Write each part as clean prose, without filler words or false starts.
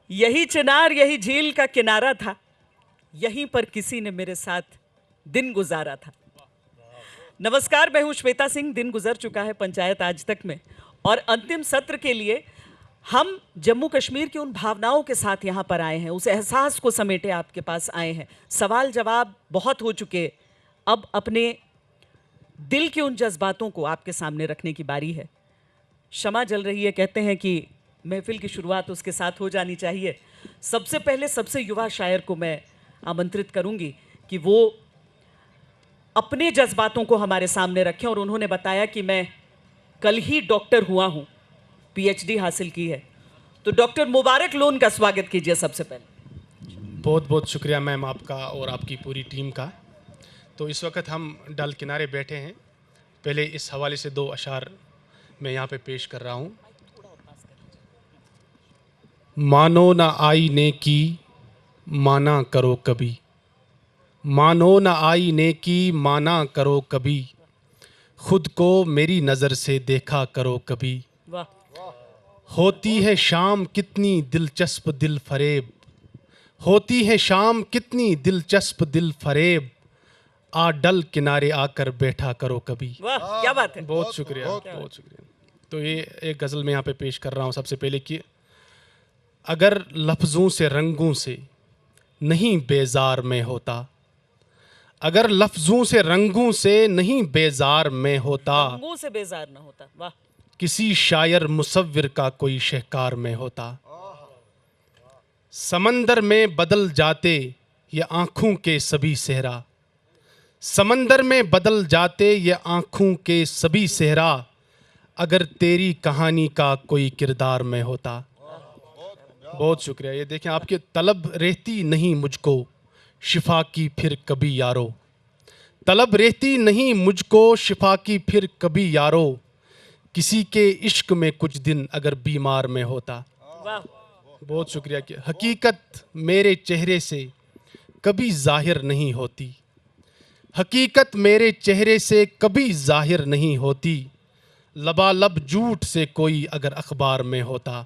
यही चिनार यही झील का किनारा था, यहीं पर किसी ने मेरे साथ दिन गुजारा था। नमस्कार, मैं हूं श्वेता सिंह। दिन गुजर चुका है पंचायत आज तक में, और अंतिम सत्र के लिए हम जम्मू कश्मीर की उन भावनाओं के साथ यहाँ पर आए हैं, उस एहसास को समेटे आपके पास आए हैं। सवाल जवाब बहुत हो चुके, अब अपने दिल के उन जज्बातों को आपके सामने रखने की बारी है। शमा जल रही है, कहते हैं कि महफिल की शुरुआत उसके साथ हो जानी चाहिए। सबसे पहले सबसे युवा शायर को मैं आमंत्रित करूंगी कि वो अपने जज्बातों को हमारे सामने रखें। और उन्होंने बताया कि मैं कल ही डॉक्टर हुआ हूं, पीएचडी हासिल की है। तो डॉक्टर मुबारक लोन का स्वागत कीजिए सबसे पहले। बहुत बहुत शुक्रिया मैम आपका और आपकी पूरी टीम का। तो इस वक्त हम डल किनारे बैठे हैं। पहले इस हवाले से दो अशार मैं यहाँ पे पेश कर रहा हूँ। मानो न आई नेकी माना करो कभी, मानो न आई नेकी माना करो कभी, खुद को मेरी नज़र से देखा करो कभी। वाह। होती है शाम कितनी दिलचस्प दिल फरेब, होती है शाम कितनी दिलचस्प दिल फरेब, आ डल किनारे आकर बैठा करो कभी। वाह, क्या बात है। बहुत शुक्रिया, बहुत शुक्रिया। तो ये एक गज़ल मैं यहाँ पे पेश कर रहा हूँ। सबसे पहले कि अगर लफ्ज़ों से रंगों से नहीं बेजार में होता, अगर लफ्ज़ों से रंगों से नहीं बेजार में होता, रंगों से बेजार ना होता। वाह। किसी शायर मुसव्विर का कोई शहकार में होता। समंदर में बदल जाते ये आँखों के सभी सेहरा, समंदर में बदल जाते ये आँखों के सभी सेहरा, अगर तेरी कहानी का कोई किरदार में होता। बहुत शुक्रिया। ये देखें, आपकी तलब रहती नहीं मुझको शिफा की फिर कभी यारो, तलब रहती नहीं मुझको शिफा की फिर कभी यारो, किसी के इश्क में कुछ दिन अगर बीमार में होता। वाह। बहुत शुक्रिया। कि हकीकत मेरे चेहरे से कभी जाहिर नहीं होती, हकीकत मेरे चेहरे से कभी जाहिर नहीं होती, लबालब झूठ से कोई अगर अखबार में होता।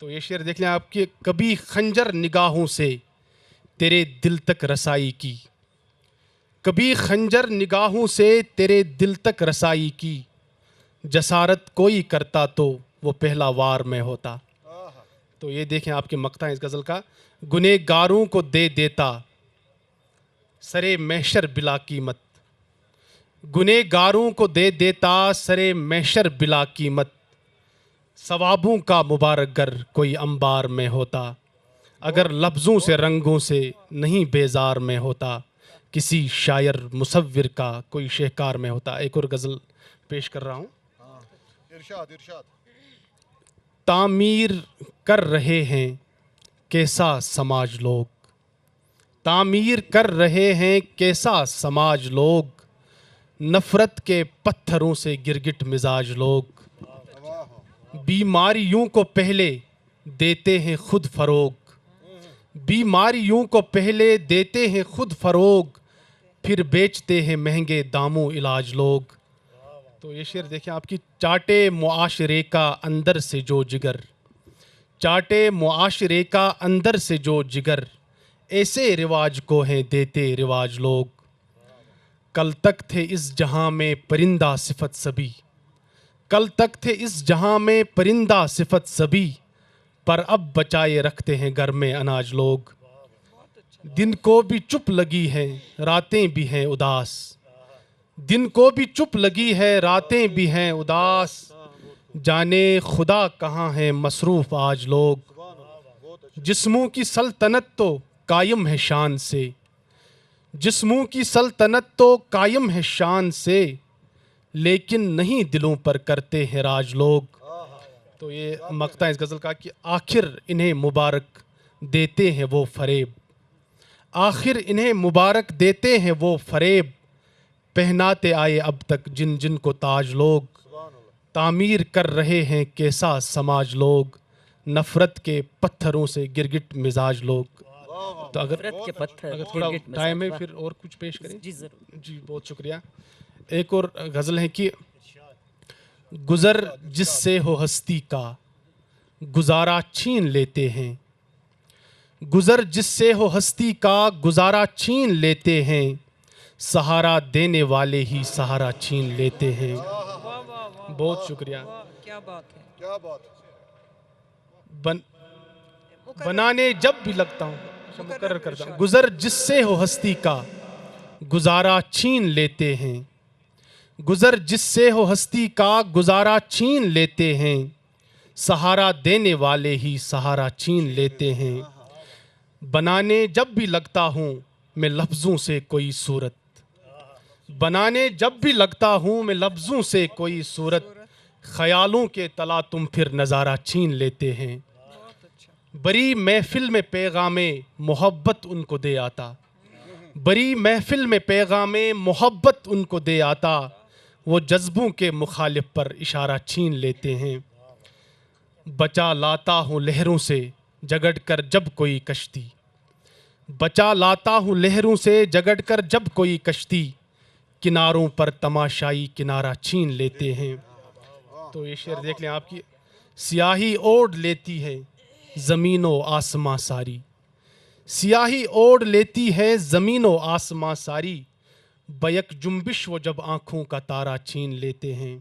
तो ये शेर देख लें आपके, कभी खंजर निगाहों से तेरे दिल तक रसाई की, कभी खंजर निगाहों से तेरे दिल तक रसाई की, जसारत कोई करता तो वो पहला वार में होता। तो ये देखें आपके मक्ता है इस गज़ल का, गुनहगारों को दे देता सरे महशर बिला कीमत, गुनहगारों को दे देता सरे महशर बिला कीमत, सवाबों का मुबारक गर कोई अंबार में होता, अगर लफ्ज़ों से रंगों से नहीं बेजार में होता, किसी शायर मुसव्विर का कोई शहकार में होता। एक और गज़ल पेश कर रहा हूँ। इरशाद इरशाद। तामीर कर रहे हैं कैसा समाज लोग, तामीर कर रहे हैं कैसा समाज लोग, नफ़रत के पत्थरों से गिरगिट मिजाज लोग, बीमारियों को पहले देते हैं खुद फरोग, बीमारियों को पहले देते हैं खुद फरोग, फिर बेचते हैं महंगे दामों इलाज लोग। तो ये शेर देखें आपकी, चाटे मुआशरे का अंदर से जो जिगर, चाटे मुआशरे का अंदर से जो जिगर, ऐसे रिवाज को हैं देते रिवाज लोग, कल तक थे इस जहां में परिंदा सिफत सभी, कल तक थे इस जहां में परिंदा सिफत सभी, पर अब बचाए रखते हैं घर में अनाज लोग, दिन को भी चुप लगी है रातें भी हैं उदास, दिन को भी चुप लगी है रातें भी हैं उदास, जाने खुदा कहाँ है मसरूफ़ आज लोग, जिस्मों की सल्तनत तो कायम है शान से, जिस्मों की सल्तनत तो कायम है शान से, लेकिन नहीं दिलों पर करते हैं राज लोग। तो ये मक्ता इस गज़ल का कि आखिर इन्हें मुबारक देते हैं वो फरेब, आखिर इन्हें मुबारक देते हैं वो फरेब, पहनाते आए अब तक जिन जिन को ताज लोग, तामीर कर रहे हैं कैसा समाज लोग, नफ़रत के पत्थरों से गिरगिट मिजाज लोग। तो अगर के पत्थर, अगर थोड़ा गिरगिट मिजाज। टाइम है वाह। फिर और कुछ पेश करें। जी जरूर। जी बहुत शुक्रिया। एक और गज़ल है कि गुज़र जिससे हो हस्ती का गुजारा छीन लेते हैं, गुजर जिससे हो हस्ती का गुजारा छीन लेते हैं, सहारा देने वाले ही सहारा छीन लेते हैं। बहुत शुक्रिया। क्या बात है। क्या बात। बनाने जब भी लगता हूँ, मुकर्रर करता हूँ, गुजर जिससे हो हस्ती का गुजारा छीन लेते हैं, गुजर जिससे हो हस्ती का गुजारा छीन लेते हैं, सहारा देने वाले ही सहारा छीन लेते हैं। बनाने जब भी लगता हूँ मैं लफ्ज़ों से कोई सूरत, बनाने जब भी लगता हूँ मैं लफ्ज़ों से कोई सूरत, ख्यालों के तला तुम फिर नज़ारा छीन लेते हैं। बड़ी महफिल में पैगामे मोहब्बत उनको दे आता, बड़ी महफिल में पैगामे मोहब्बत उनको दे आता, वो जज्बों के मुखालिफ पर इशारा छीन लेते हैं। बचा लाता हूँ लहरों से जगड़ कर जब कोई कश्ती, बचा लाता हूँ लहरों से जगड़ कर जब कोई कश्ती, किनारों पर तमाशाई किनारा छीन लेते हैं। तो ये शेर देख लें, आपकी सियाही ओढ़ लेती है ज़मीनो आसमां सारी, सियाही ओढ़ लेती है ज़मीनो आसमां सारी, बैक जुम्बिश वो जब आँखों का तारा छीन लेते हैं।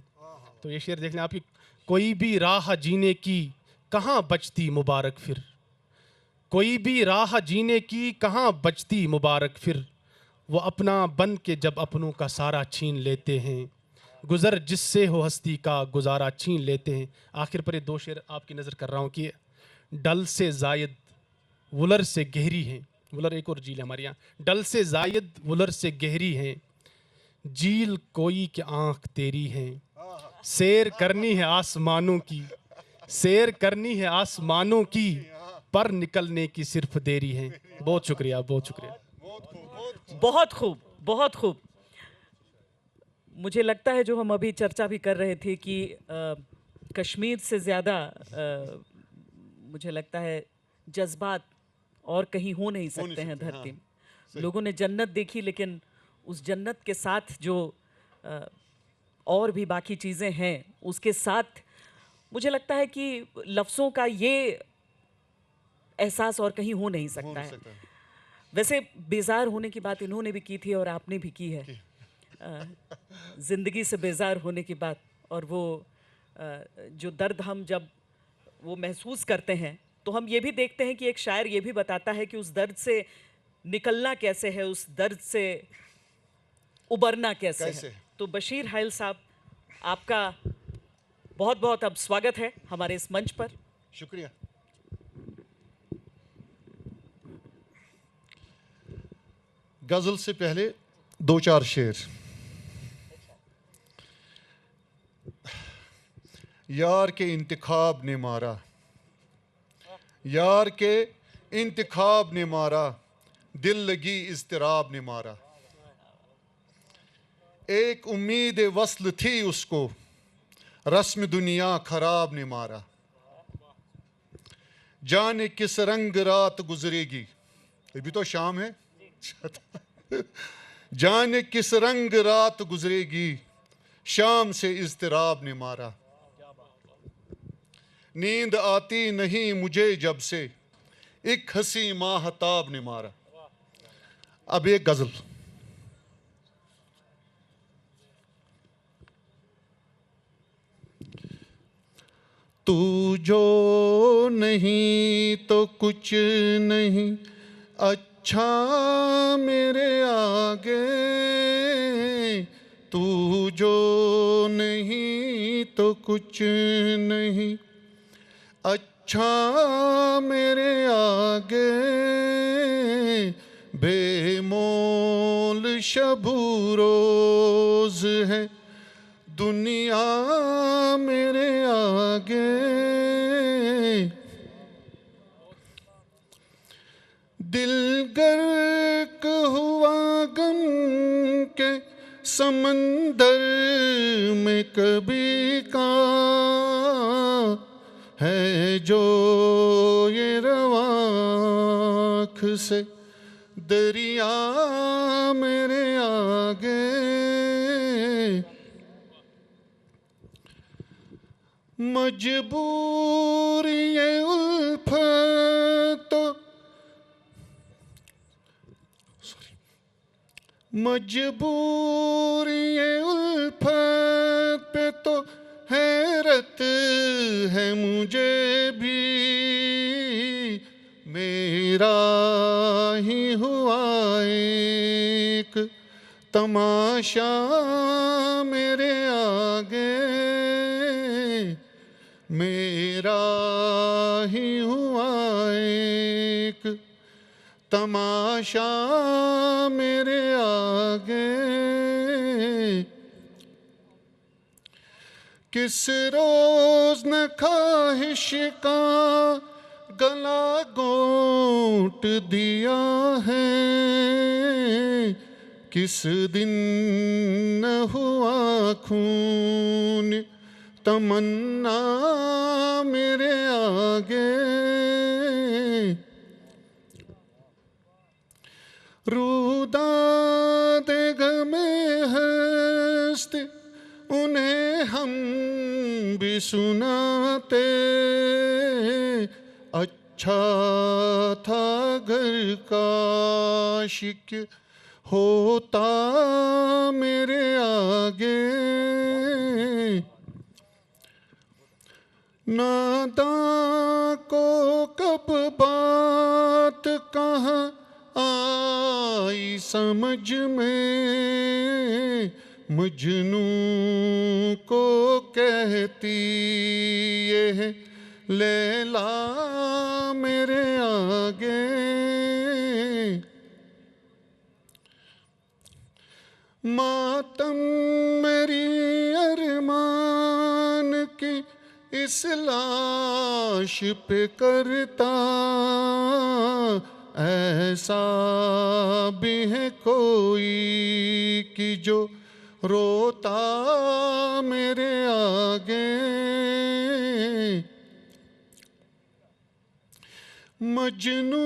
तो ये शेर देख लें, आपकी कोई भी राह जीने की कहाँ बचती मुबारक फिर, कोई भी राह जीने की कहाँ बचती मुबारक फिर, वो अपना बन के जब अपनों का सारा छीन लेते हैं, गुज़र जिससे हो हस्ती का गुजारा छीन लेते हैं। आखिर पर ये दो शेर आपकी नज़र कर रहा हूँ कि डल से जायद वुलर से गहरी है, वुलर एक और झील है हमारे यहाँ, डल से जायद वुलर से गहरी है, झील कोई की आँख तेरी है, सैर करनी है आसमानों की, सैर करनी है आसमानों की, पर निकलने की सिर्फ देरी है। बहुत शुक्रिया, बहुत शुक्रिया। बहुत खूब, बहुत खूब। मुझे लगता है जो हम अभी चर्चा भी कर रहे थे कि कश्मीर से ज़्यादा मुझे लगता है जज्बात और कहीं हो नहीं सकते हैं धरती में। लोगों ने जन्नत देखी, लेकिन उस जन्नत के साथ जो और भी बाकी चीज़ें हैं उसके साथ मुझे लगता है कि लफ्ज़ों का ये एहसास और कहीं हो नहीं सकता है। वैसे बेजार होने की बात इन्होंने भी की थी और आपने भी की है, ज़िंदगी से बेजार होने की बात, और वो जो दर्द हम जब वो महसूस करते हैं तो हम ये भी देखते हैं कि एक शायर ये भी बताता है कि उस दर्द से निकलना कैसे है, उस दर्द से उबरना कैसे है। तो बशीर हाइल साहब, आपका बहुत बहुत अब स्वागत है हमारे इस मंच पर। शुक्रिया। गजल से पहले दो चार शेर। यार के इंतखाब ने मारा, यार के इंतखाब ने मारा, दिल लगी इज़्तिराब ने मारा, एक उम्मीद वस्ल थी उसको, रस्म दुनिया खराब ने मारा, जाने किस रंग रात गुजरेगी, ये भी तो शाम है, जाने किस रंग रात गुजरेगी, शाम से इज़्तिराब ने मारा, नींद आती नहीं मुझे जब से, एक हंसी माहताब ने मारा। अब एक गजल। तू जो नहीं तो कुछ नहीं अच्छा मेरे आगे, तू जो नहीं तो कुछ नहीं अच्छा मेरे आगे, बेमोल शबू रोज है दुनिया मेरे आगे, दिल गर्क हुआ गम के समंदर में कभी का है जो ये रवाख से दरिया मेरे आगे, मजबूर ये उल्फत तो मजबूरी ये उल्फत पे तो हैरत है मुझे भी, मेरा ही हुआ एक तमाशा मेरे आगे, मेरा ही हुआ एक तमाशा मेरे आगे। किस रोज न ख्वाहिश का गला घोंट दिया है, किस दिन न हुआ खून तमन्ना मेरे आगे। रूदादे गमे हस्त उन्हें हम भी सुनाते, अच्छा था घर काश के होता मेरे आगे। नादां को कब बात कहाँ आई समझ में, मजनू को कहती ये है लैला मेरे आगे। मातम मेरी अरमान की इस लाश पे करता, ऐसा भी है कोई कि जो रोता मेरे आगे। मजनू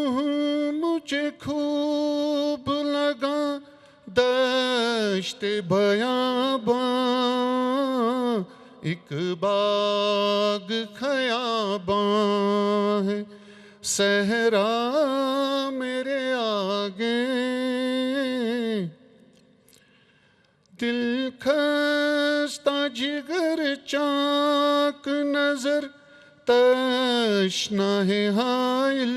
हूँ मुझे खूब लगा दश्त बयाबां, एक बाग खयाबां है सहरा मेरे आगे। दिल खस्ता जिगर चाक नजर तश्ना है हाइल,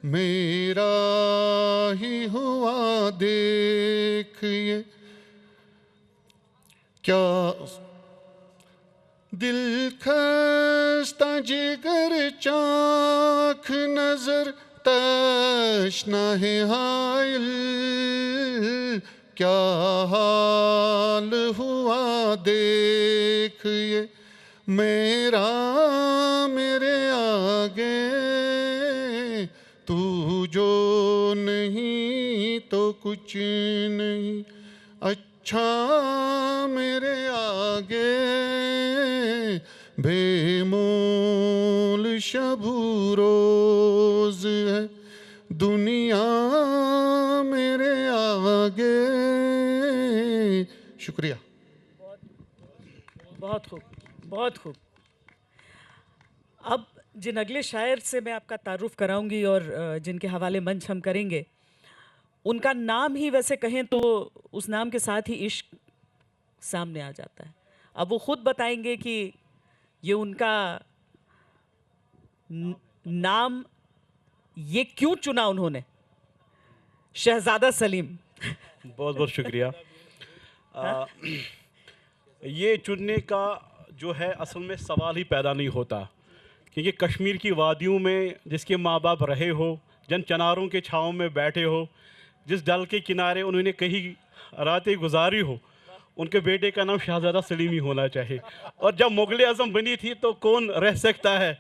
मेरा ही हुआ देख ये क्या। दिल खस्ता जिगर चाक नजर तश्ना है हाइल, क्या हाल हुआ देख ये मेरा मेरे आगे। तू जो नहीं तो कुछ नहीं अच्छा मेरे आगे, बेमोल शबू रोज है दुनिया मेरे आगे। शुक्रिया। बहुत खूब, बहुत खूब। अब जिन अगले शायर से मैं आपका तारुफ कराऊंगी और जिनके हवाले मंच हम करेंगे, उनका नाम ही वैसे कहें तो उस नाम के साथ ही इश्क सामने आ जाता है। अब वो खुद बताएंगे कि ये उनका नाम ये क्यों चुना उन्होंने। शहजादा सलीम। बहुत बहुत शुक्रिया। ये चुनने का जो है असल में सवाल ही पैदा नहीं होता, क्योंकि कश्मीर की वादियों में जिसके माँ बाप रहे हो, जन चनारों के छाँव में बैठे हो, जिस डल के किनारे उन्होंने कहीं रातें गुजारी हो, उनके बेटे का नाम शहजादा सलीम ही होना चाहिए। और जब मुग़ल आज़म बनी थी तो कौन रह सकता है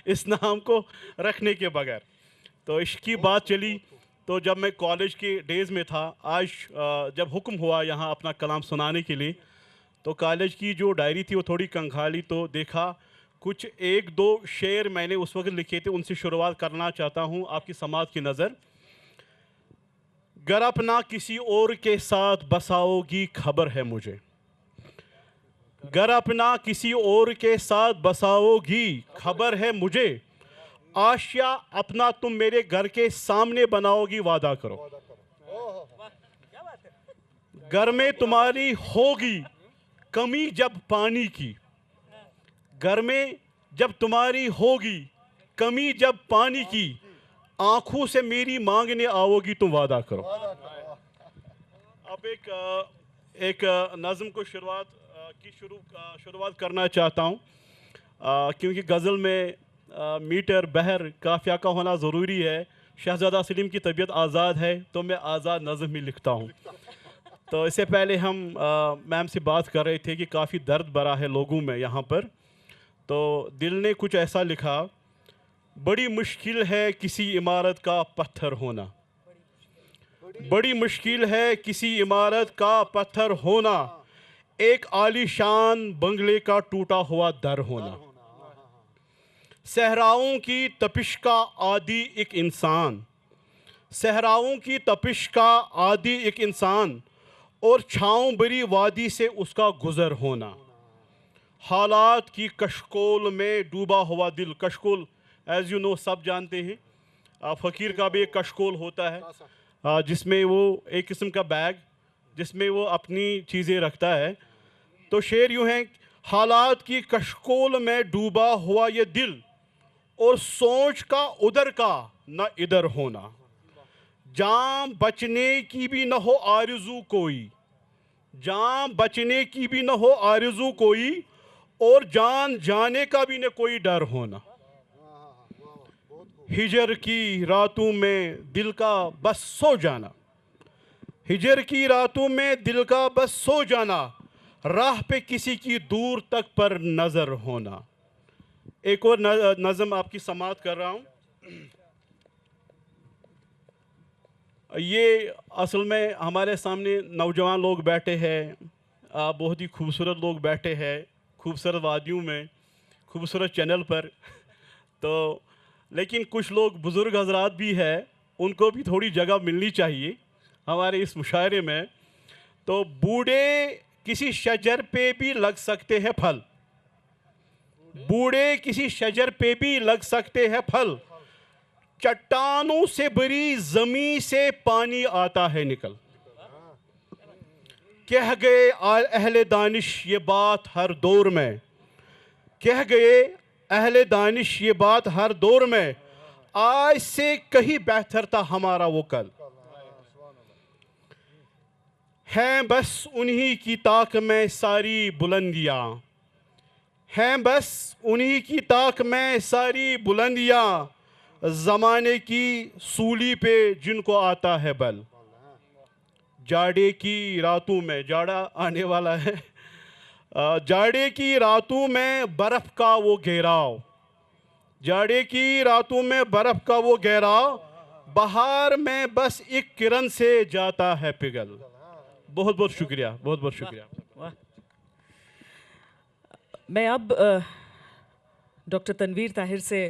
इस नाम को रखने के बगैर। तो इसकी बात चली तो जब मैं कॉलेज के डेज़ में था, आज जब हुक्म हुआ यहाँ अपना कलाम सुनाने के लिए, तो कॉलेज की जो डायरी थी वो थोड़ी कंघाली, तो देखा कुछ एक दो शेर मैंने उस वक्त लिखे थे, उनसे शुरुआत करना चाहता हूँ आपकी समात की नज़र। गर अपना किसी और के साथ बसाओगी खबर है मुझे, गर अपना किसी और के साथ बसाओगी खबर है मुझे, आशिया अपना तुम मेरे घर के सामने बनाओगी, वादा करो। घर में तुम्हारी होगी कमी जब पानी की, घर में जब तुम्हारी होगी कमी जब पानी की, आंखों से मेरी मांगने आओगी, तुम वादा करो। अब एक नज़म को शुरुआत करना चाहता हूँ, क्योंकि गज़ल में मीटर बहर काफ़िया का होना ज़रूरी है। शहज़ादा सलीम की तबीयत आज़ाद है तो मैं आज़ाद नज़म ही लिखता हूँ। तो इससे पहले हम मैम से बात कर रहे थे कि काफ़ी दर्द भरा है लोगों में यहाँ पर। तो दिल ने कुछ ऐसा लिखा, बड़ी मुश्किल है किसी इमारत का पत्थर होना, बड़ी मुश्किल है किसी इमारत का पत्थर होना, एक आलीशान बंगले का टूटा हुआ दर होना, सहराओं की तपिश का आदी एक इंसान, सहराओं की तपिश का आदी एक इंसान, और छाँव भरी वादी से उसका गुज़र होना, हालात की कशकोल में डूबा हुआ दिल। कशकोल एज़ यू नो सब जानते हैं, फ़कीर का भी एक कशकोल होता है जिसमें वो एक किस्म का बैग जिसमें वो अपनी चीज़ें रखता है। तो शेर यूँ हैं, हालात की कशकोल में डूबा हुआ ये दिल, और सोच का उधर का न इधर होना, जान बचने की भी न हो आरज़ू कोई, जान बचने की भी न हो आरज़ू कोई, और जान जाने का भी न कोई डर होना। हिजर की रातों में दिल का बस सो जाना, हिजर की रातों में दिल का बस सो जाना, राह पे किसी की दूर तक पर नज़र होना। एक और नज़म आपकी समाअत कर रहा हूँ। ये असल में हमारे सामने नौजवान लोग बैठे हैं, बहुत ही खूबसूरत लोग बैठे हैं, खूबसूरत वादियों में, खूबसूरत चैनल पर। तो लेकिन कुछ लोग बुज़ुर्ग हजरात भी हैं, उनको भी थोड़ी जगह मिलनी चाहिए हमारे इस मुशायरे में। तो बूढ़े किसी शजर पे भी लग सकते हैं फल, बूढ़े किसी शजर पे भी लग सकते हैं फल, चट्टानों से भरी ज़मीं से पानी आता है निकल। कह गए अहले दानिश ये बात हर दौर में, कह गए अहले दानिश ये बात हर दौर में, आज से कहीं बेहतर था हमारा वो कल। हैं बस उन्हीं की ताक में सारी बुलंदियाँ, हैं बस उन्हीं की ताक में सारी बुलंदियाँ, ज़माने की सूली पे जिनको आता है बल। जाड़े की रातों में, जाड़ा आने वाला है, जाड़े की रातों में बर्फ़ का वो घेराव, जाड़े की रातों में बर्फ़ का वो घेराव, बहार में बस एक किरण से जाता है पिघल। बहुत बहुत शुक्रिया, बहुत बहुत शुक्रिया। वाह। मैं अब डॉक्टर तनवीर ताहिर से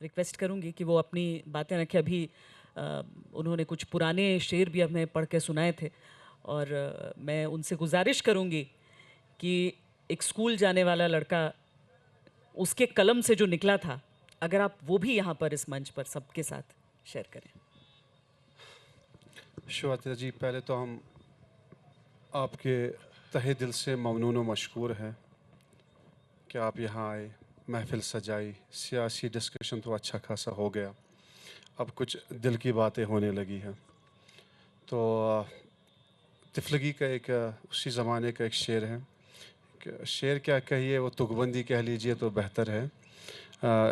रिक्वेस्ट करूंगी कि वो अपनी बातें रखें। अभी उन्होंने कुछ पुराने शेर भी हमें पढ़ के सुनाए थे, और मैं उनसे गुजारिश करूंगी कि एक स्कूल जाने वाला लड़का, उसके कलम से जो निकला था, अगर आप वो भी यहाँ पर इस मंच पर सबके साथ शेयर करें। शुभातिया जी, पहले तो हम आपके तहे दिल से ममनून व मशकूर हैं कि आप यहाँ आए, महफिल सजाई, सियासी डिस्कशन तो अच्छा खासा हो गया, अब कुछ दिल की बातें होने लगी हैं। तो तिफलगी का एक उसी ज़माने का एक शेर है, शेर क्या कहिए, वो तुकबंदी कह लीजिए तो बेहतर है।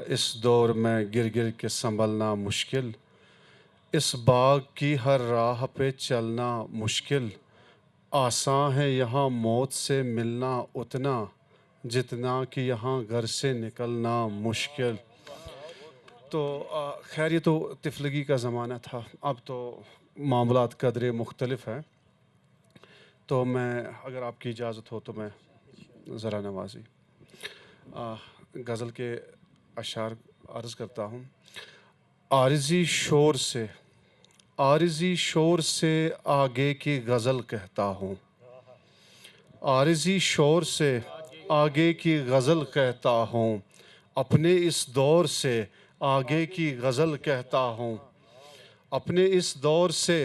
इस दौर में गिर गिर के संभलना मुश्किल, इस बाग की हर राह पे चलना मुश्किल, आसान है यहाँ मौत से मिलना उतना, जितना कि यहाँ घर से निकलना मुश्किल। तो खैर ये तो तिफलगी का ज़माना था, अब तो मामलात कदरे मुख्तलिफ हैं। तो मैं, अगर आपकी इजाज़त हो तो मैं ज़रा नवाज़ी गज़ल के अशार अर्ज़ करता हूँ। आरिज़ी शोर से, आरिज़ी शोर से आगे की गज़ल कहता हूँ, आरिज़ी शोर से आगे की गज़ल कहता हूँ, अपने इस दौर से आगे की गज़ल कहता हूँ, अपने इस दौर से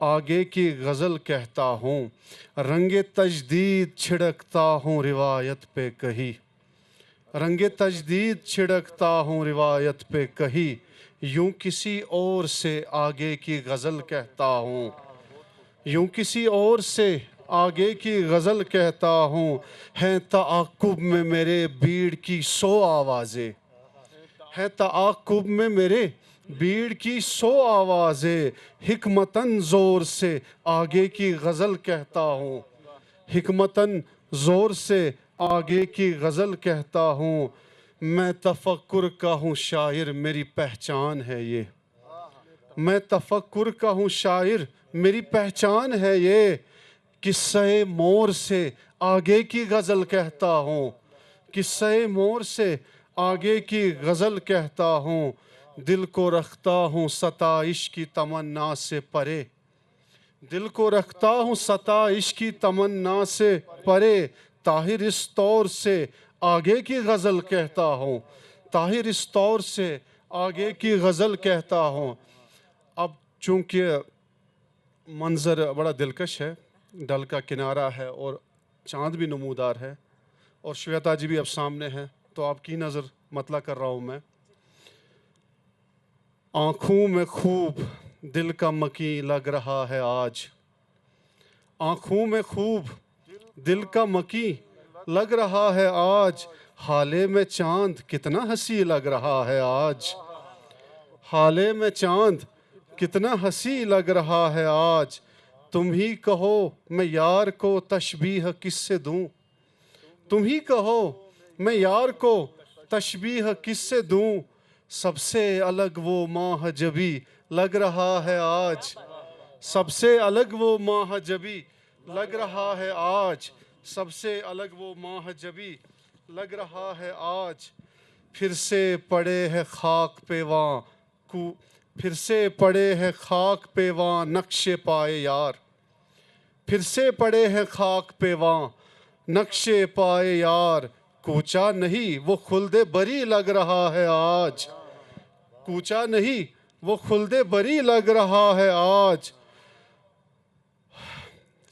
आगे की गज़ल कहता हूँ, रंगे तजदीद छिड़कता हूँ रिवायत पे कही, रंगे तजदीद छिड़कता हूँ रिवायत पे कही, यूं किसी और से आगे की गज़ल कहता हूँ, यूं किसी और से आगे की गज़ल कहता हूँ। हैं ताक़ुब में मेरे बीड़ की 100 आवाज़ें, हैं ताक़ुब में मेरे बीड़ की 100 आवाज़ें, हिकमतन ज़ोर से आगे की गज़ल कहता हूँ, हिकमतन ज़ोर से आगे की गज़ल कहता हूँ। मैं तफक्कुर का हूँ शायर, मेरी पहचान है ये, मैं तफक्कुर का हूँ शायर, मेरी पहचान है ये, किस्से मोर से आगे की गज़ल कहता हूँ, किस्से मोर से आगे की गज़ल कहता हूँ। दिल को रखता हूँ सताइश की तमन्ना से परे, दिल को रखता हूँ सताइश की तमन्ना से परे, ताहिर इस तौर से आगे की गज़ल कहता हूँ, ताहिर इस तौर से आगे की गज़ल कहता हूँ। अब चूँकि मंज़र बड़ा दिलकश है, डल का किनारा है और चाँद भी नमूदार है और श्वेता जी भी अब सामने हैं, तो आपकी नज़र मतला कर रहा हूँ मैं। आँखों में खूब दिल का मकी लग रहा है आज, आँखों में खूब दिल का मकी लग रहा है आज, हाले में चाँद कितना हंसी लग रहा है आज, हाले में चाँद कितना हंसी लग रहा है आज। तुम ही कहो मैं यार को तशबीह किससे दूं, तुम ही कहो मैं यार को तशबीह किससे दूं, सबसे अलग वो माह जबी लग रहा है आज, सबसे अलग वो माह जबी लग रहा है आज, सबसे अलग वो माह जबी लग रहा है आज। फिर से पड़े है खाक पे वहाँ फिर से पड़े हैं खाक पे वहाँ नक्शे पाए यार, फिर से पड़े हैं खाक पे वहाँ नक्शे पाए यार, कूचा नहीं वो खुल्दे बरी लग रहा है आज, कूचा नहीं वो खुल्दे बरी लग रहा है आज।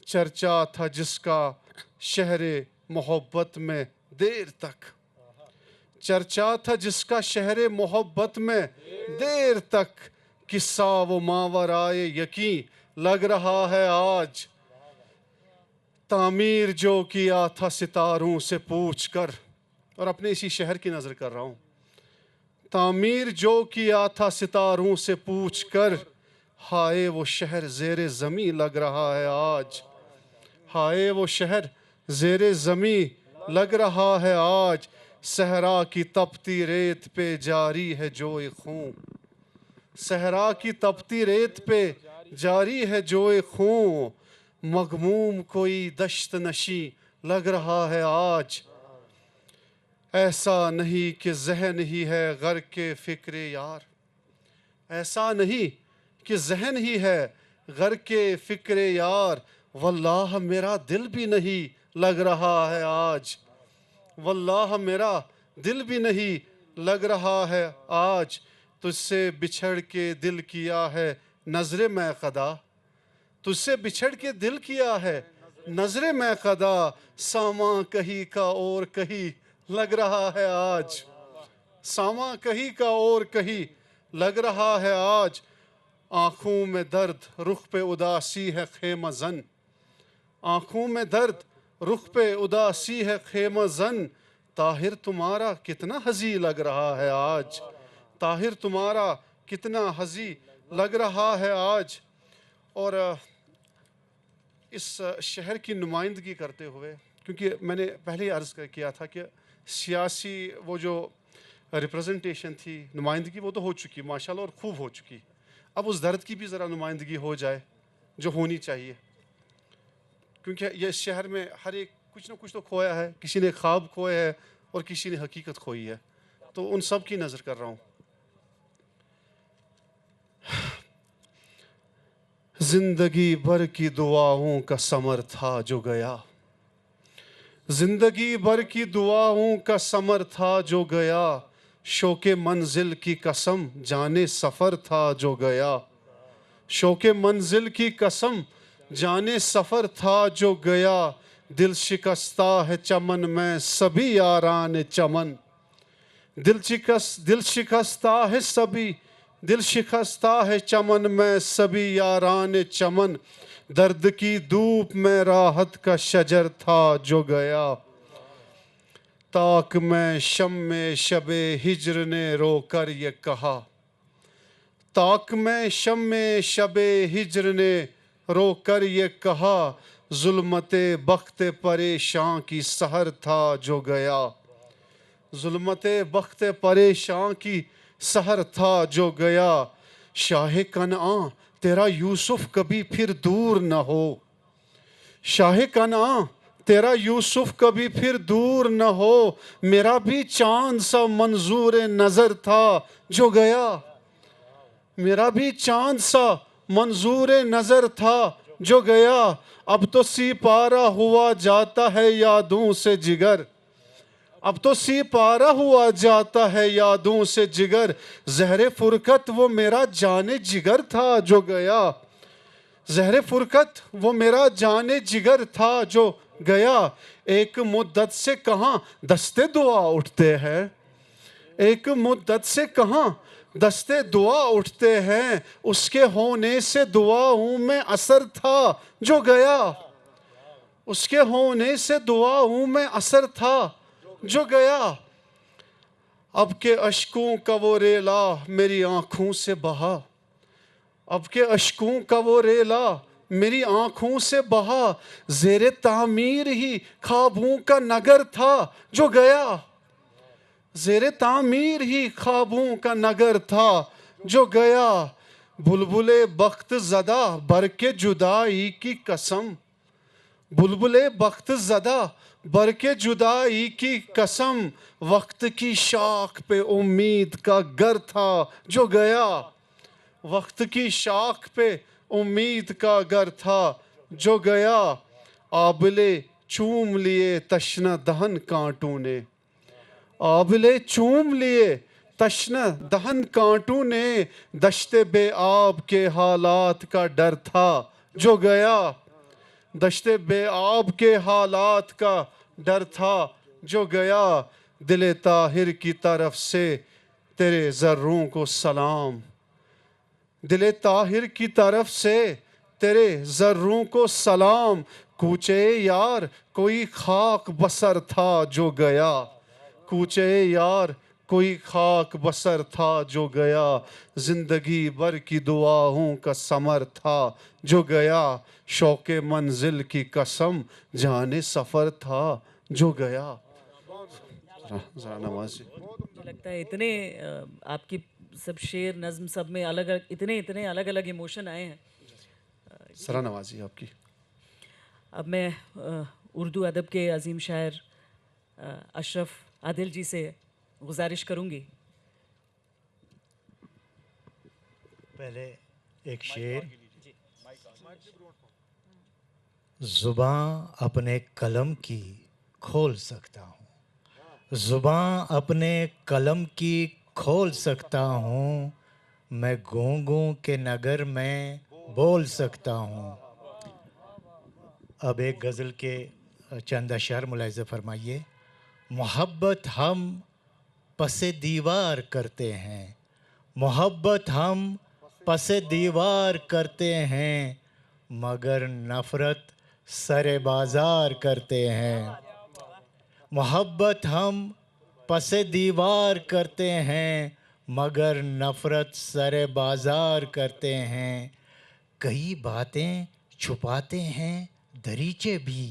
चर्चा था जिसका शहरे मोहब्बत में देर तक, चर्चा था जिसका शहरे मोहब्बत में देर तक, किस्सा वो मावराए यकीन लग रहा है आज। तामीर जो किया था सितारों से पूछ कर, और अपने इसी शहर की नज़र कर रहा हूँ, तामीर जो किया था सितारों से पूछ कर, हाय वो शहर ज़ेरे ज़मी लग रहा है आज, हाय वो शहर ज़ेरे ज़मी लग रहा है आज। सहरा की तपती रेत पे जारी है जोए खून, सहरा की तपती रेत पे जारी है जोए खून, मगमूम कोई दश्त नशी लग रहा है आज। ऐसा नहीं कि जहन ही है घर के फ़िक्रे यार, ऐसा नहीं कि जहन ही है घर के फ़िक्रे यार, वल्लाह मेरा दिल भी नहीं लग रहा है आज, वल्लाह मेरा दिल भी नहीं लग रहा है आज। तुझसे बिछड़ के दिल किया है नज़रे मैं क़दा, तुझसे बिछड़ के दिल किया है नज़रे मैं क़दा, सामा कहीं का और कहीं लग रहा है आज, सामा कहीं का और कहीं लग रहा है आज। आँखों में दर्द रुख पे उदासी है खेमा ज़न, आँखों में दर्द रुख पे उदासी है खेमा ज़न, ताहिर तुम्हारा कितना हज़ी लग रहा है आज, ताहिर तुम्हारा कितना हज़ी लग रहा है आज। और इस शहर की नुमाइंदगी करते हुए, क्योंकि मैंने पहले ही अर्ज़ किया था कि सियासी वो जो रिप्रेजेंटेशन थी, नुमाइंदगी वो तो हो चुकी माशाल्लाह और खूब हो चुकी, अब उस दर्द की भी ज़रा नुमाइंदगी हो जाए जो होनी चाहिए, क्योंकि ये शहर में हर एक कुछ ना कुछ तो खोया है, किसी ने ख्वाब खोए है और किसी ने हकीकत खोई है, तो उन सब की नज़र कर रहा हूँ। जिंदगी भर की दुआओं का समर था जो गया, जिंदगी भर की दुआओं का समर था जो गया, शौके मंजिल की कसम जाने सफ़र था जो गया, शौके मंजिल की कसम जाने सफ़र था जो गया, दिल शिकस्ता है चमन में सभी यारान चमन, दिल शिकस्ता है सभी, दिल शिकस्ता है चमन में सभी यारान चमन, दर्द की धूप में राहत का शजर था जो गया, ताक में शम्मे शबे हिज्र ने रोकर ये कहा, ताक में शम्मे शबे हिज्र ने रोकर ये कहा, जुल्मते बख्ते परेशान की सहर था जो गया, जुल्मते बख्ते परेशान की सहर था जो गया, शाह कनआ तेरा यूसुफ कभी फिर दूर न हो, शाह कनआ तेरा यूसुफ कभी फिर दूर न हो, मेरा भी चांद सा मंजूर नजर था जो गया, मेरा भी चांद सा मंजूर नजर था जो गया, अब तो सिपारा हुआ जाता है यादों से जिगर, अब तो सिपारा हुआ जाता है यादों से जिगर, ज़हरे फुरकत वो मेरा जाने जिगर था जो गया, ज़हरे फुरकत वो मेरा जाने जिगर था जो गया, एक मुद्दत से कहाँ दस्ते दुआ उठते हैं, एक मुद्दत से कहाँ दस्ते दुआ उठते हैं, उसके होने से दुआओं में असर था जो गया, उसके होने से दुआओं में असर था जो गया, अब के अश्कों का वो रेला मेरी आंखों से बहा, अब के अश्कों का वो रेला मेरी आंखों से बहा, ज़ेरे तामीर ही ख्वाबों का नगर था जो गया, ज़ेरे तामीर ही ख्वाबों का नगर था जो गया, बुलबुले बख्त ज़दा बर के जुदाई की कसम, बुलबुले बख्त ज़दा बर के जुदाई की कसम, वक्त की शाख पे उम्मीद का घर था जो गया, वक्त की शाख पे उम्मीद का घर था जो गया, आबले चूम लिए तश्ना दहन कांटों ने, आबले चूम लिए तश्ना दहन कांटों ने, दश्ते बे आब के हालात का डर था जो गया, दश्ते बे आब के हालात का डर था जो गया, दिले ताहिर की तरफ से तेरे ज़र्रों को सलाम, दिले ताहिर की तरफ से तेरे ज़र्रों को सलाम, कूचे यार कोई खाक बसर था जो गया, कूचे यार कोई खाक बसर था जो गया, ज़िंदगी भर की दुआओं का समर था जो गया, शौक़े मंजिल की कसम जाने सफ़र था जो गया। ज़रा नवाज़ी। मुझे लगता है इतने आपकी सब शेर नज्म सब में अलग अलग इतने अलग अलग इमोशन आए हैं। ज़रा नवाज़ी आपकी। अब मैं उर्दू अदब के अजीम शायर अशरफ आदिल जी से गुजारिश करूंगी। पहले एक शेर। ज़ुबां अपने कलम की खोल सकता हूँ, ज़ुबां अपने कलम की खोल सकता हूँ, मैं गूंगों के नगर में बोल सकता हूँ। अब एक गज़ल के चंद अशआर मुलाहिज़ा फरमाइए। मोहब्बत हम पसे दीवार करते हैं, मोहब्बत हम पसे दीवार करते हैं, मगर नफ़रत सरे बाज़ार करते हैं। मोहब्बत हम पसे दीवार करते हैं, मगर नफ़रत सरे बाज़ार करते हैं। कई बातें छुपाते हैं दरीचे भी,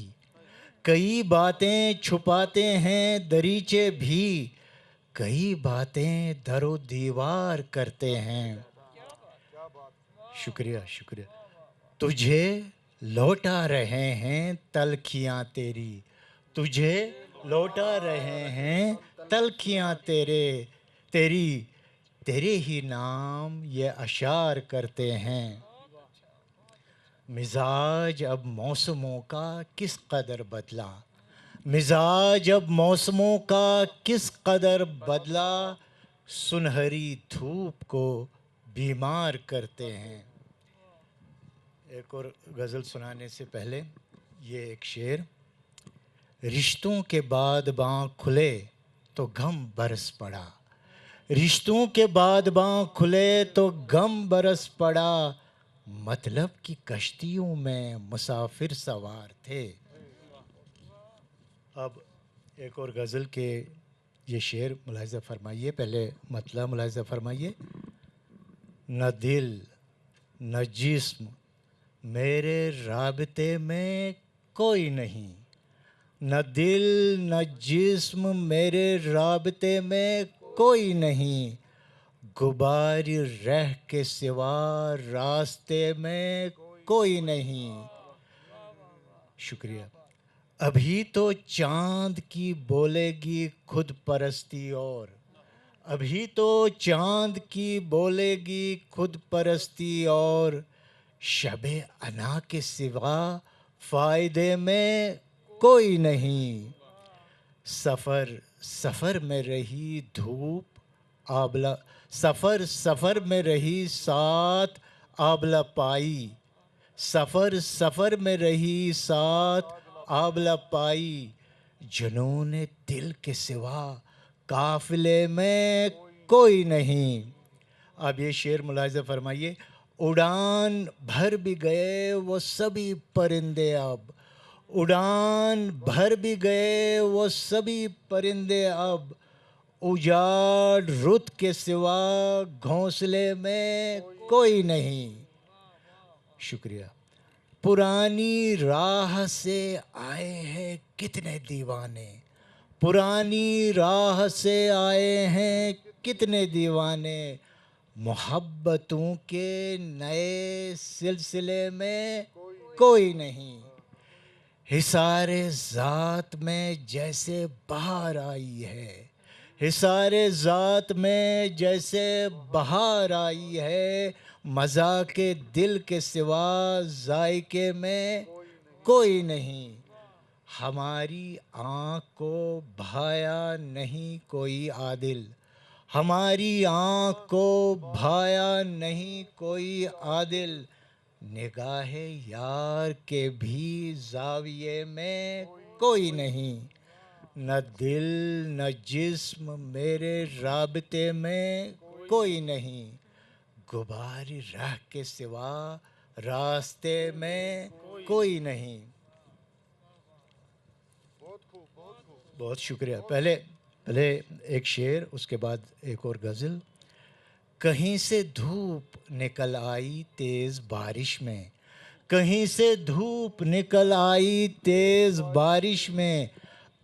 कई बातें छुपाते हैं दरीचे भी, कई बातें दरो दीवार करते हैं। शुक्रिया शुक्रिया। तुझे लौटा रहे हैं तलखियाँ तेरी, तुझे लौटा रहे हैं तलखियाँ तेरी, तेरे ही नाम ये अशार करते हैं। मिजाज अब मौसमों का किस कदर बदला, मिजाज अब मौसमों का किस कदर बदला, सुनहरी धूप को बीमार करते हैं। एक और गज़ल सुनाने से पहले ये एक शेर। रिश्तों के बाद बाँ खुले तो गम बरस पड़ा, रिश्तों के बाद बाँ खुले तो गम बरस पड़ा, मतलब की कश्तियों में मुसाफिर सवार थे। अब एक और गज़ल के ये शेर मुलाहिज़ा फरमाइए, पहले मतलब मुलाहिज़ा फरमाइए। न दिल न जिस्म मेरे राबते में कोई नहीं, न दिल न जिस्म मेरे राबते में कोई नहीं, गुबार रह के सिवा रास्ते में कोई नहीं। शुक्रिया। अभी तो चांद की बोलेगी खुद परस्ती और, अभी तो चांद की बोलेगी खुद परस्ती और, शबे अना के सिवा फ़ायदे में कोई नहीं। सफ़र सफ़र में रही धूप आबला, सफ़र सफ़र में रही साथ आबला पाई, सफ़र सफ़र में रही साथ आबला पाई, जुनून दिल के सिवा काफ़िले में कोई नहीं। अब ये शेर मुलाहिज़ा फरमाइए। उड़ान भर भी गए वो सभी परिंदे अब, उड़ान भर भी गए वो सभी परिंदे अब, उजाड़ रुत के सिवा घोंसले में कोई नहीं। शुक्रिया। पुरानी राह से आए हैं कितने दीवाने, पुरानी राह से आए हैं कितने दीवाने, मोहब्बतों के नए सिलसिले में कोई नहीं। हिसारे ज़ात में जैसे बहार आई है, हिसारे ज़ात में जैसे बहार आई है, मज़ा के दिल के सिवा जायके में कोई नहीं। हमारी आँख को भाया नहीं कोई आदिल, हमारी आँख को भाया नहीं कोई आदिल, निगाहे यार के भी जाविये में कोई नहीं। न दिल न जिस्म मेरे राबते में कोई नहीं, गुबारी राह के सिवा रास्ते में कोई नहीं। बहुत शुक्रिया। पहले एक शेर, उसके बाद एक और गज़ल। कहीं से धूप निकल आई तेज़ बारिश में, कहीं से धूप निकल आई तेज़ बारिश में,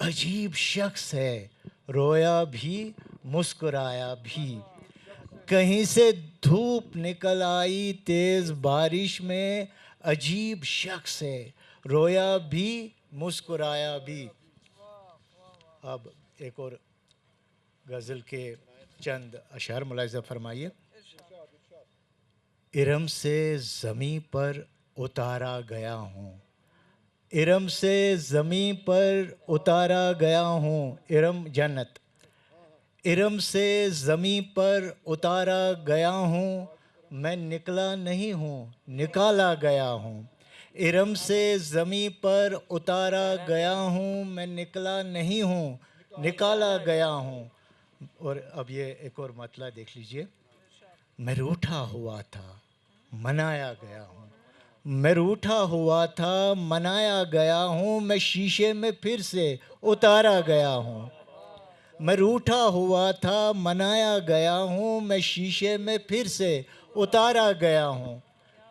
अजीब शख्स है रोया भी मुस्कुराया भी। कहीं से धूप निकल आई तेज़ बारिश में, अजीब शख्स है रोया भी मुस्कुराया भी। अब एक और गज़ल के चंद अशार मुलाहिज़ा फरमाइए। इरम से ज़मीं पर उतारा गया हूँ, इरम से ज़मीं पर उतारा गया हूँ, इरम जन्नत। इरम से ज़मीं पर उतारा गया हूँ, मैं निकला नहीं हूँ निकाला गया हूँ। इरम से ज़मीं पर उतारा गया हूँ, मैं निकला नहीं हूँ निकाला गया हूँ। और अब ये एक और मतला देख लीजिए। मैं रूठा हुआ था मनाया गया हूँ, मैं रूठा हुआ था मनाया गया हूँ, मैं शीशे में फिर से उतारा गया हूँ। मैं रूठा हुआ था मनाया गया हूँ, मैं शीशे में फिर से उतारा गया हूँ।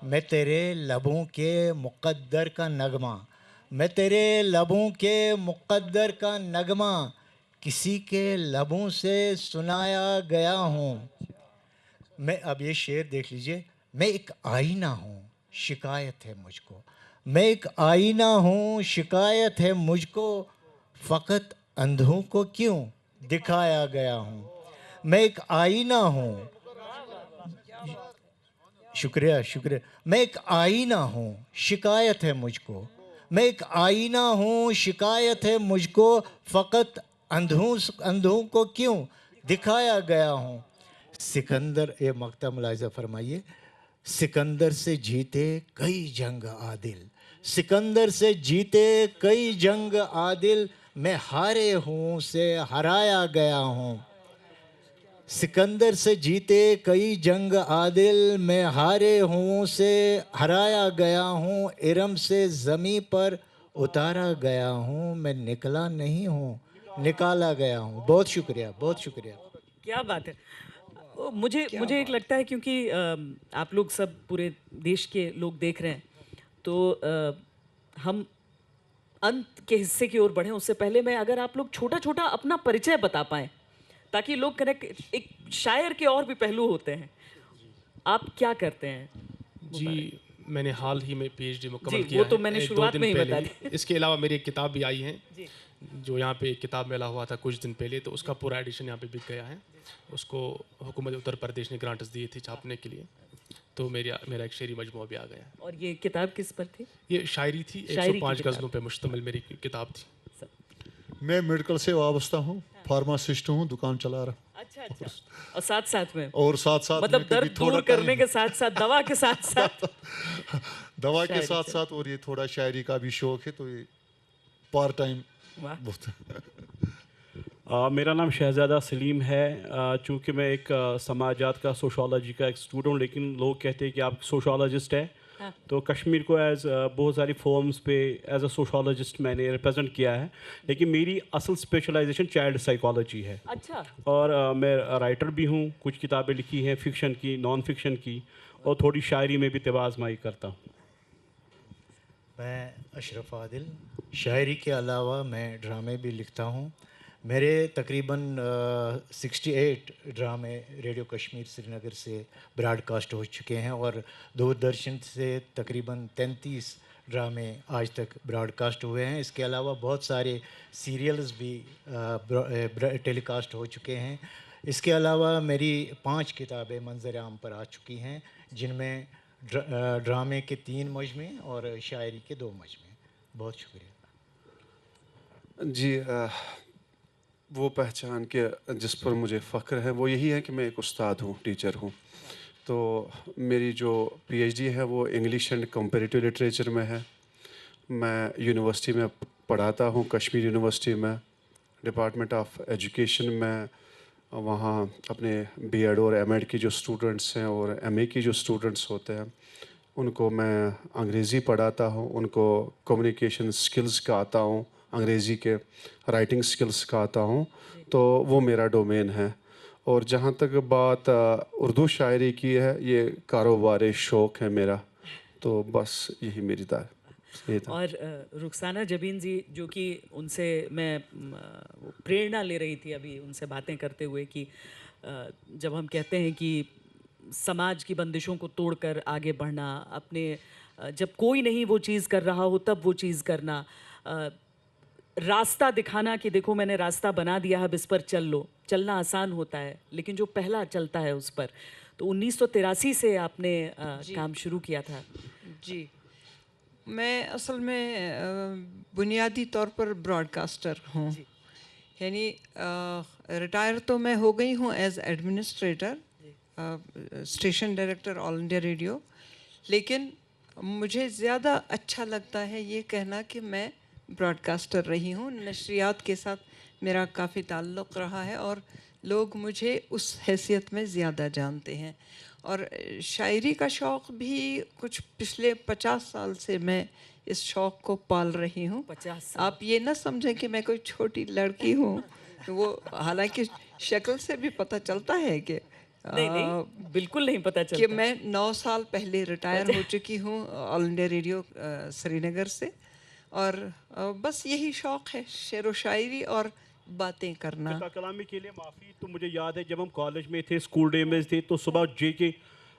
मैं तेरे लबों के मुक़द्दर का नगमा, मैं तेरे लबों के मुक़द्दर का नगमा, किसी के लबों से सुनाया गया हूँ। मैं अब ये शेर देख लीजिए। मैं एक आईना हूँ शिकायत है मुझको, मैं एक आईना हूँ शिकायत है मुझको, फ़कत अंधों को क्यों दिखाया गया हूँ। मैं एक आईना हूँ, शुक्रिया शुक्रिया। मैं एक आईना हूँ शिकायत है मुझको, मैं एक आईना हूँ शिकायत है मुझको, फ़कत अंधों को क्यों दिखाया गया हूँ। सिकंदर, ये मक्ता मुलाहिजा फरमाइए, सिकंदर से जीते कई जंग आदिल, सिकंदर से जीते कई जंग आदिल, मैं हारे हूँ से हराया गया हूँ। सिकंदर से जीते कई जंग आदिल, मैं हारे हूँ से हराया गया हूँ। इरम से ज़मीं पर उतारा गया हूँ, मैं निकला नहीं हूँ, निकाला गया हूँ। बहुत शुक्रिया, बहुत शुक्रिया। क्या बात है। मुझे एक लगता है क्योंकि आप लोग सब पूरे देश के लोग देख रहे हैं, तो हम अंत के हिस्से की ओर बढ़ें उससे पहले मैं, अगर आप लोग छोटा छोटा अपना परिचय बता पाएं ताकि लोग कनेक्ट, एक शायर के और भी पहलू होते हैं। आप क्या करते हैं? जी, मैंने हाल ही में पीएचडी मुकम्मल जी, किया वो है, तो मैंने 1-2 शुरुआत दिन में ही पहले बता ही। दी। इसके अलावा मेरी एक किताब भी आई है, जी। जो यहाँ पे एक किताब मेला हुआ था कुछ दिन पहले, तो उसका पूरा एडिशन यहाँ पे बिक गया है। उसको हुकूमत उत्तर प्रदेश ने ग्रांट्स दिए थे छापने के लिए, तो मेरा एक शेरी मजमूआ भी आ गया है। और ये किताब किस पर थी? ये शायरी थी, शायरी की 105 किताब। गज़लों पे मुश्तमिल मेरी किताब थी। मैं मेडिकल से वाबस्ता हूँ, फार्मासिस्ट हूँ, दुकान चला रहा हूँ। अच्छा अच्छा। और साथ साथ में और साथ साथ मतलब में कभी दर्द थोड़ा दूर करने टाइम- के साथ साथ दवा के साथ साथ दवा के शायरी साथ से। साथ, और ये थोड़ा शायरी का भी शौक है, तो ये पार्ट टाइम वाह। बहुत। मेरा नाम शहज़ादा सलीम है। चूँकि मैं एक समाजात का सोशोलॉजी का एक स्टूडेंट हूँ, लेकिन लोग कहते हैं कि आप सोशोलॉजिस्ट हैं। हाँ। तो कश्मीर को बहुत सारी फॉर्म्स पे एज अ सोशोलॉजिस्ट मैंने रिप्रेजेंट किया है, लेकिन मेरी असल स्पेशलाइजेशन चाइल्ड साइकोलॉजी है। अच्छा। और मैं राइटर भी हूँ, कुछ किताबें लिखी हैं फ़िक्शन की, नॉन फिक्शन की, और थोड़ी शायरी में भी तवाज़माई करता हूँ। मैं अशरफ आदिल, शायरी के अलावा मैं ड्रामे भी लिखता हूँ। मेरे तकरीबन 68 ड्रामे रेडियो कश्मीर श्रीनगर से ब्रॉडकास्ट हो चुके हैं, और दूरदर्शन से तकरीबन 33 ड्रामे आज तक ब्रॉडकास्ट हुए हैं। इसके अलावा बहुत सारे सीरियल्स भी टेलीकास्ट हो चुके हैं। इसके अलावा मेरी 5 किताबें मंजर आम पर आ चुकी हैं, जिनमें ड्रामे के 3 मजमे और शायरी के 2 मजमे। बहुत शुक्रिया। जी, वो पहचान के जिस पर मुझे फ़ख्र है वो यही है कि मैं एक उस्ताद हूँ, टीचर हूँ। तो मेरी जो पीएचडी है वो इंग्लिश एंड कंपैरेटिव लिटरेचर में है। मैं यूनिवर्सिटी में पढ़ाता हूँ, कश्मीर यूनिवर्सिटी में, डिपार्टमेंट ऑफ एजुकेशन में। वहाँ अपने बीएड और एमएड की जो स्टूडेंट्स हैं और एमए की जो स्टूडेंट्स होते हैं उनको मैं अंग्रेज़ी पढ़ाता हूँ, उनको कम्युनिकेशन स्किल्स का आता हूँ, अंग्रेज़ी के राइटिंग स्किल्स का आता हूँ। तो वो मेरा डोमेन है। और जहाँ तक बात उर्दू शायरी की है, ये कारोबार शौक़ है मेरा। तो बस यही मेरी ये था। और रुखसाना जबीन जी, जो कि उनसे मैं वो प्रेरणा ले रही थी अभी उनसे बातें करते हुए, कि जब हम कहते हैं कि समाज की बंदिशों को तोड़कर आगे बढ़ना, अपने जब कोई नहीं वो चीज़ कर रहा हो तब वो चीज़ करना, रास्ता दिखाना कि देखो मैंने रास्ता बना दिया है, अब इस पर चल लो। चलना आसान होता है, लेकिन जो पहला चलता है उस पर। तो 1983 से आपने काम शुरू किया था। जी, मैं असल में बुनियादी तौर पर ब्रॉडकास्टर हूँ। यानी रिटायर तो मैं हो गई हूँ as administrator, station director all India radio, लेकिन मुझे ज़्यादा अच्छा लगता है ये कहना कि मैं ब्रॉडकास्टर रही हूँ। नशरियात के साथ मेरा काफ़ी ताल्लुक़ रहा है और लोग मुझे उस हैसियत में ज़्यादा जानते हैं। और शायरी का शौक़ भी कुछ पिछले 50 साल से मैं इस शौक़ को पाल रही हूँ। 50 साल। आप ये ना समझें कि मैं कोई छोटी लड़की हूँ। वो हालांकि शक्ल से भी पता चलता है कि नहीं, बिल्कुल नहीं पता कि चलता। मैं 9 साल पहले रिटायर हो चुकी हूँ ऑल इंडिया रेडियो श्रीनगर से। और बस यही शौक़ है, शेर व शायरी और बातें करना। कलामी के लिए माफ़ी। तो मुझे याद है जब हम कॉलेज में थे, स्कूल डे में थे, तो सुबह JK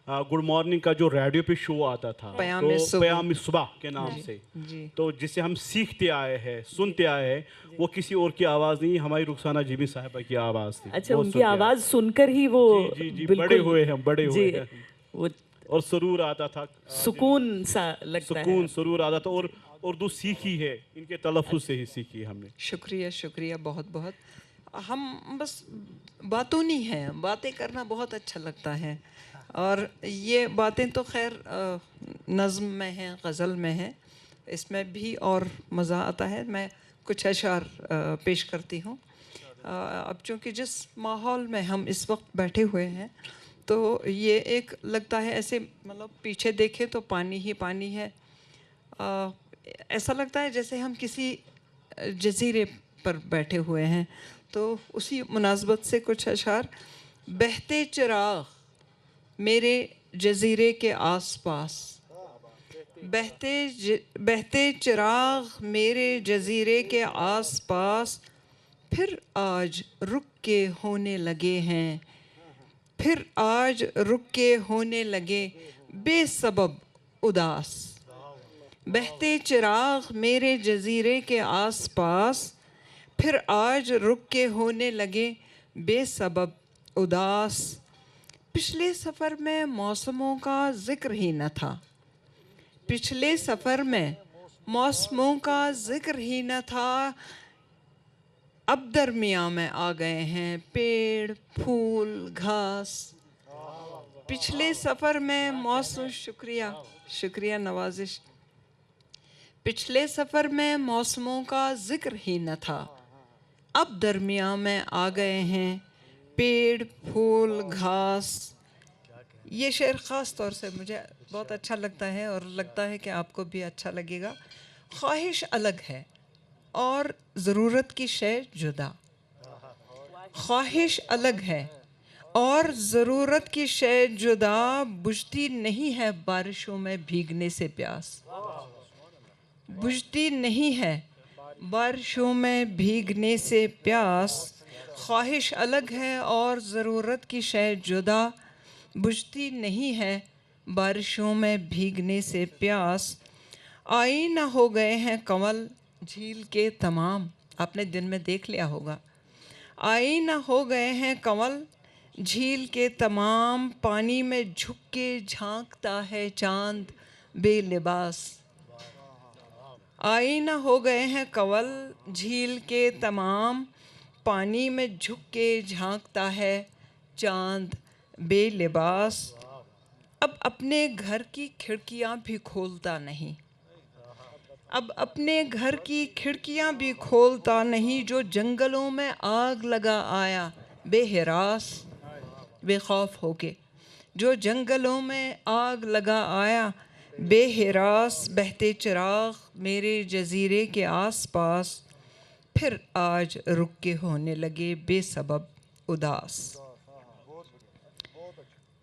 गुड मॉर्निंग का जो रेडियो पे शो आता था, पयाम तो सुबह। पयाम सुबह के नाम से, जी। तो जिसे हम सीखते आए हैं, सुनते आए हैं, वो किसी और की आवाज़ नहीं, हमारी रुखसाना जीबी साहिबा की आवाज़ थी। अच्छा, वो उनकी सुनते आए। आवाज़ सुनकर ही वो जी, जी, बिल्कुल बड़े हुए हैं, बड़े हुए जी, हैं। वो और सुरूर आता था, सुकून सा लगता है। सुकून सुरूर आता था। और उर्दू सीखी है, इनके तलफ़ुज़ से ही सीखी हमने। शुक्रिया, शुक्रिया बहुत बहुत। हम बस बातूनी हैं, बातें करना बहुत अच्छा लगता है। और ये बातें तो खैर नज़्म में हैं, गज़ल में हैं, इसमें भी और मज़ा आता है। मैं कुछ अशार पेश करती हूँ। अब चूँकि जिस माहौल में हम इस वक्त बैठे हुए हैं, तो ये एक लगता है ऐसे, मतलब पीछे देखें तो पानी ही पानी है। ऐसा लगता है जैसे हम किसी जज़ीरे पर बैठे हुए हैं। तो उसी मुनासबत से कुछ अशार। बहते चिराग मेरे जज़ीरे के आसपास, बहते चिराग मेरे जज़ीरे के आसपास, फिर आज रुक के होने लगे हैं, फिर आज रुक के होने लगे बेसबब उदास। बहते चिराग मेरे जज़ीरे के आसपास, फिर आज रुक के होने लगे बेसबब उदास। पिछले सफ़र में मौसमों का ज़िक्र ही न था, पिछले सफ़र में मौसमों का ज़िक्र ही न था, अब दरमियाँ में आ गए हैं पेड़ फूल घास। पिछले सफ़र में मौसम, शुक्रिया नवाजिश। पिछले सफ़र में मौसमों का ज़िक्र ही न था, अब दरमियाँ में आ गए हैं पेड़ फूल घास। ये शेर ख़ास तौर से मुझे बहुत अच्छा लगता है और लगता है कि आपको भी अच्छा लगेगा। ख्वाहिश अलग है और ज़रूरत की शय जुदा। ख्वाहिश अलग है और ज़रूरत की शय जुदा, बुझती नहीं है बारिशों में भीगने से प्यास, बुझती नहीं है बारिशों में भीगने से प्यास। ख्वाहिश अलग है और ज़रूरत की शय जुदा, बुझती नहीं है बारिशों में भीगने से प्यास। आईना हो गए हैं कंवल झील के तमाम, आपने दिन में देख लिया होगा। आईना हो गए हैं कंवल झील के तमाम, पानी में झुक के झांकता है चांद बेलिबास। आईना हो गए हैं कंवल झील के तमाम, पानी में झुक के झांकता है चांद बेलिबास। अब अपने घर की खिड़कियां भी खोलता नहीं, अब अपने घर की खिड़कियां भी खोलता नहीं, जो जंगलों में आग लगा आया बेहिरास बेखौफ होके, जो जंगलों में आग लगा आया बेहिरास। बहते चिराग मेरे जज़ीरे के आसपास, फिर आज रुक के होने लगे बेसबब उदास।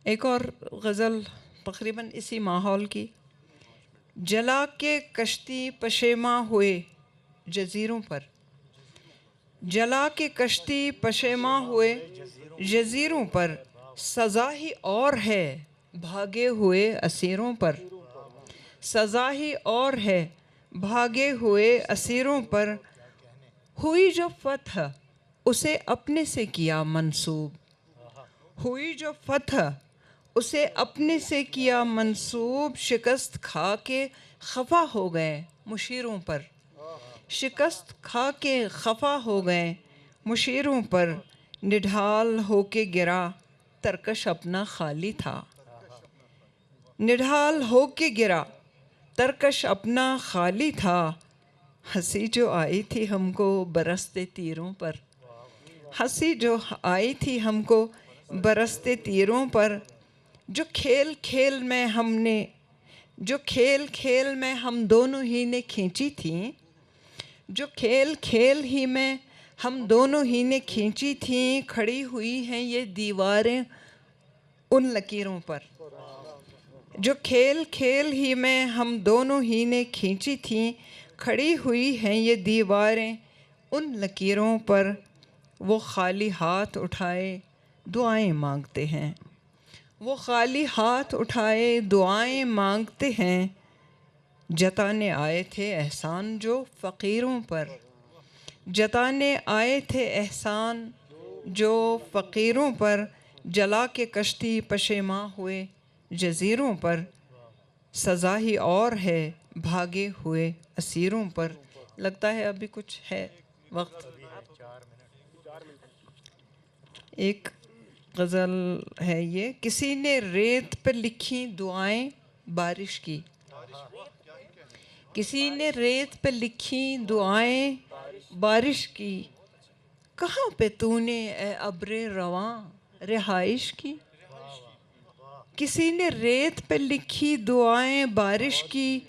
एक और गज़ल तकरीबन इसी माहौल की। जला के कश्ती पशेमा हुए जज़ीरों पर, जला के कश्ती पशेमा हुए जज़ीरों पर, सज़ा ही और है भागे हुए असीरों पर, सज़ा ही और है भागे हुए असीरों पर। हुई जो फतह उसे अपने से किया मंसूब, हुई जो फतह उसे अपने से किया मंसूब। शिकस्त खा के खफा हो गए मुशीरों पर, शिकस्त खा के खफा हो गए मुशीरों पर। निढाल होके गिरा तरकश अपना खाली था, निढाल होके गिरा तरकश अपना खाली था। हंसी जो आई थी हमको बरसते तीरों पर, हंसी जो आई थी हमको बरसते तीरों पर। जो खेल खेल में हमने, जो खेल खेल में हम दोनों ही ने खींची थी, जो खेल खेल ही में हम दोनों ही ने खींची थी। खड़ी हुई हैं ये दीवारें उन लकीरों पर, जो खेल खेल ही में हम दोनों ही ने खींची थी। खड़ी हुई हैं ये दीवारें उन लकीरों पर। वो खाली हाथ उठाए दुआएं मांगते हैं, वो खाली हाथ उठाए दुआएं मांगते हैं। जताने आए थे एहसान जो फ़कीरों पर, जताने आए थे एहसान जो फ़कीरों पर। जला के कश्ती पशेमा हुए जज़ीरों पर, सज़ा ही और है भागे हुए असीरों पर। लगता है अभी कुछ है वक्त। एक गज़ल है ये, किसी ने रेत पे लिखी दुआएं बारिश की, किसी ने रेत पे लिखी दुआएं बारिश की, कहाँ पे तूने ए अब्रे रवां रिहाइश की। किसी ने रेत पे लिखी दुआएं बारिश की,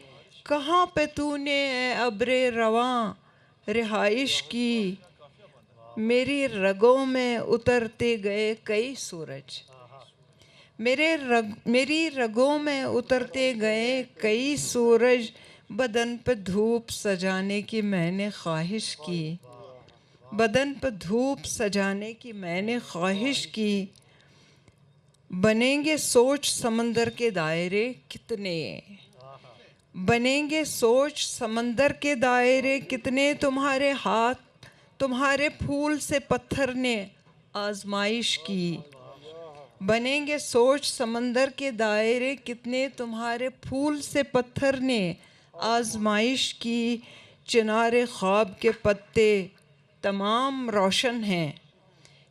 कहाँ पे तूने ए अब्रे रवां रिहाइश की। मेरी रगों में उतरते गए कई सूरज, मेरी रगों में उतरते गए कई सूरज, बदन पे धूप सजाने की मैंने ख्वाहिश की, बदन पे धूप सजाने की मैंने ख्वाहिश की। बनेंगे सोच समंदर के दायरे कितने, बनेंगे सोच समंदर के दायरे कितने, तुम्हारे हाथ तुम्हारे फूल से पत्थर ने आजमाइश की। बनेंगे सोच समंदर के दायरे कितने, तुम्हारे फूल से पत्थर ने आजमाइश की। चिनारे ख्वाब के पत्ते तमाम रोशन हैं,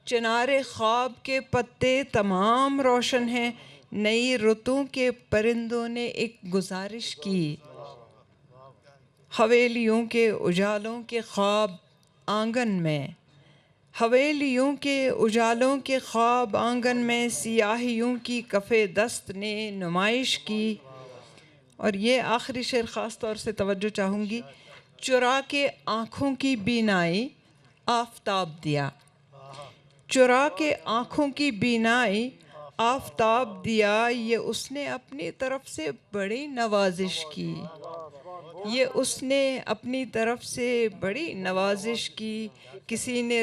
चिनारे ख्वाब के पत्ते तमाम रोशन हैं। नई रुतों के परिंदों ने एक गुजारिश की, हवेलियों के उजालों के ख्वाब आंगन में, हवेलियों के उजालों के ख्वाब आंगन में, सियाहियों की कफ़े दस्त ने नुमाइश की। और ये आखिरी शेर ख़ास तौर से तवज्जो चाहूँगी, चुरा के आँखों की बीनाई आफ़ताब दिया, चुरा के आँखों की बीनाई आफ़ताब दिया। ये उसने अपनी तरफ से बड़ी नवाजिश की, ये उसने अपनी तरफ से बड़ी नवाजिश की। किसी ने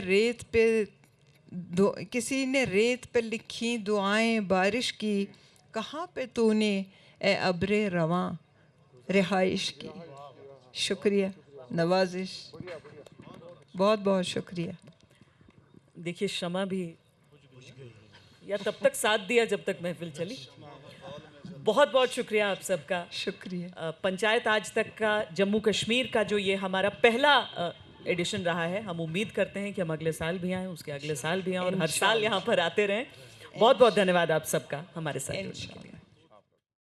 रेत पे लिखी दुआएं बारिश की, कहाँ पे तूने ए अब्रे रवां रिहाइश की। शुक्रिया, नवाजिश, बहुत बहुत शुक्रिया। देखिए शमा भी या तब तक साथ दिया जब तक महफिल चली। बहुत बहुत शुक्रिया आप सबका। शुक्रिया। पंचायत आज तक का जम्मू कश्मीर का जो ये हमारा पहला एडिशन रहा है, हम उम्मीद करते हैं कि हम अगले साल भी आएँ, उसके अगले साल भी आएँ और हर साल यहाँ पर आते रहें। बहुत बहुत धन्यवाद आप सबका हमारे साथ जुड़ने के लिए।